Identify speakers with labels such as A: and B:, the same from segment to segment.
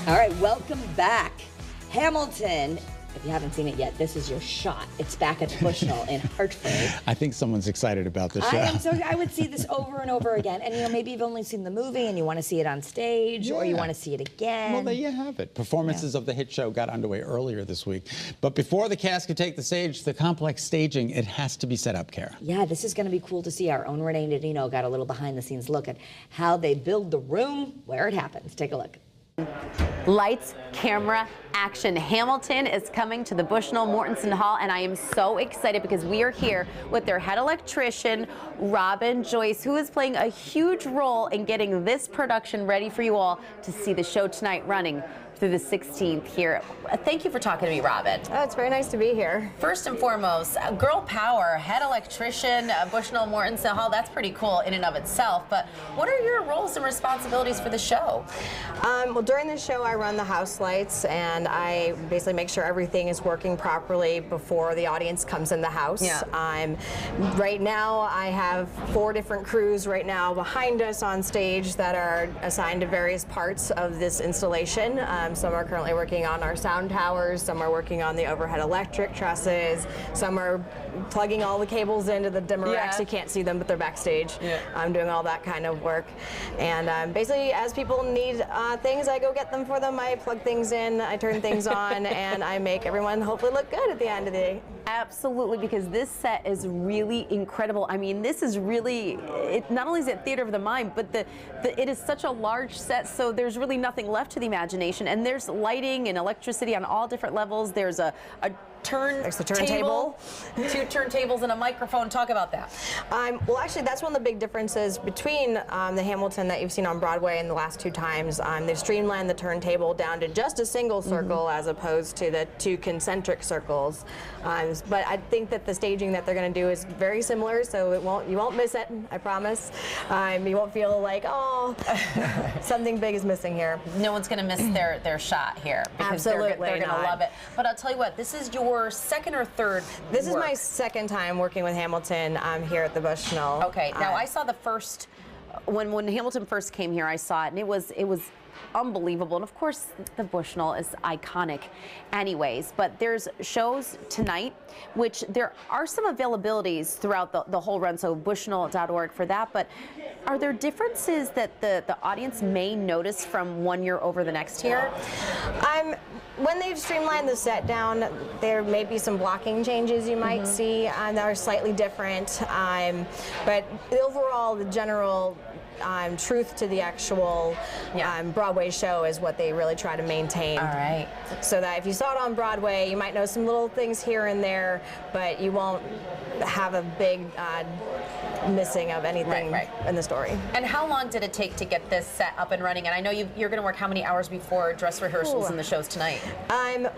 A: All right, welcome back. Hamilton, if you haven't seen it yet, this is your shot. It's back at the Bushnell in Hartford.
B: I think someone's excited about this show.
A: I would see this over and over again. And, you know, maybe you've only seen the movie and you want to see it on stage or you want to see it again.
B: Well, there you have it. Performances of the hit show got underway earlier this week. But before the cast could take the stage, the complex staging, it has to be set up, Kara.
A: Yeah, this is going to be cool to see. Our own Renee DiNino got a little behind-the-scenes look at how they build the room where it happens. Take a look.
C: Lights, camera, action. Hamilton is coming to the Bushnell Mortensen Hall, and I am so excited because we are here with their head electrician, Robin Joyce, who is playing a huge role in getting this production ready for you all to see the show tonight running through the 16th here. Thank you for talking to me, Robin.
D: Oh, it's very nice to be here.
C: First and foremost, girl power, head electrician, Bushnell Mortensen Hall, that's pretty cool in and of itself, but what are your roles and responsibilities for the show?
D: Well, during the show, I run the house lights, and I basically make sure everything is working properly before the audience comes in the house.
C: Yeah.
D: Right now, I have 4 different crews right now behind us on stage that are assigned to various parts of this installation. Some are currently working on our sound towers, some are working on the overhead electric trusses, some are plugging all the cables into the dimmer racks. You can't see them, but they're backstage. I'm doing all that kind of work. And basically, as people need things, I go get them for them. I plug things in, I turn things on, and I make everyone hopefully look good at the end of the day.
C: Absolutely, because this set is really incredible. I mean, this is really, not only is it theater of the mind, but it is such a large set, so there's really nothing left to the imagination. And there's lighting and electricity on all different levels. There's a turntable, 2 turntables and a microphone. Talk about that.
D: Well, actually, that's one of the big differences between the Hamilton that you've seen on Broadway in the last 2 times. They've streamlined the turntable down to just a single circle as opposed to the 2 concentric circles. But I think that the staging that they're going to do is very similar, so you won't miss it, I promise. You won't feel like, oh, something big is missing here.
C: No one's going to miss their shot here because they're going to love it. But I'll tell you what, this is your second or third
D: This is my second time working with Hamilton here at the Bushnell.
C: Okay, now I saw the first, when Hamilton first came here, I saw it, and it was unbelievable. And of course, the Bushnell is iconic anyways, but there's shows tonight, which there are some availabilities throughout the whole run, so bushnell.org for that, but are there differences that the audience may notice from one year over the next year?
D: When they've streamlined the set down, there may be some blocking changes you might see that are slightly different, but overall, the general truth to the actual Broadway show is what they really try to maintain.
C: All right.
D: So that if you saw it on Broadway, you might know some little things here and there, but you won't have a big missing of anything in the story.
C: And how long did it take to get this set up and running? And I know you're going to work how many hours before dress rehearsals and the shows tonight?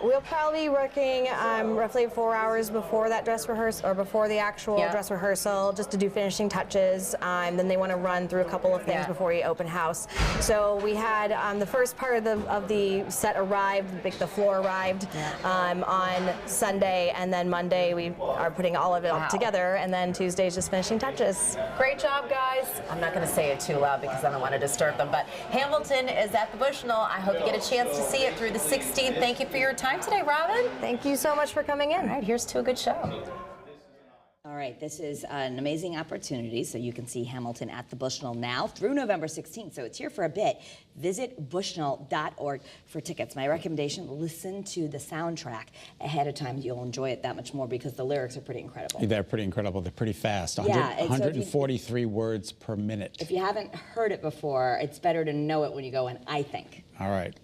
D: We'll probably be working roughly 4 hours before that dress rehearsal, or before the actual dress rehearsal, just to do finishing touches. Then they want to run through a couple of things before you open house. So we had the first part of the set arrived, the floor arrived on Sunday, and then Monday we are putting all of it together, and then Tuesday is just finishing touches.
C: Great job, guys. I'm not going to say it too loud because I don't want to disturb them, but Hamilton is at the Bushnell. I hope you get a chance to see it through the 16th. Thank you for your time today, Robin.
D: Thank you so much for coming in.
C: All right, here's to a good show.
A: All right, this is an amazing opportunity, so you can see Hamilton at the Bushnell now through November 16th, so it's here for a bit. Visit bushnell.org for tickets. My recommendation, listen to the soundtrack ahead of time. You'll enjoy it that much more because the lyrics are pretty incredible.
B: They're pretty incredible. They're pretty fast. 143 words per minute.
A: If you haven't heard it before, it's better to know it when you go in, I think.
B: All right.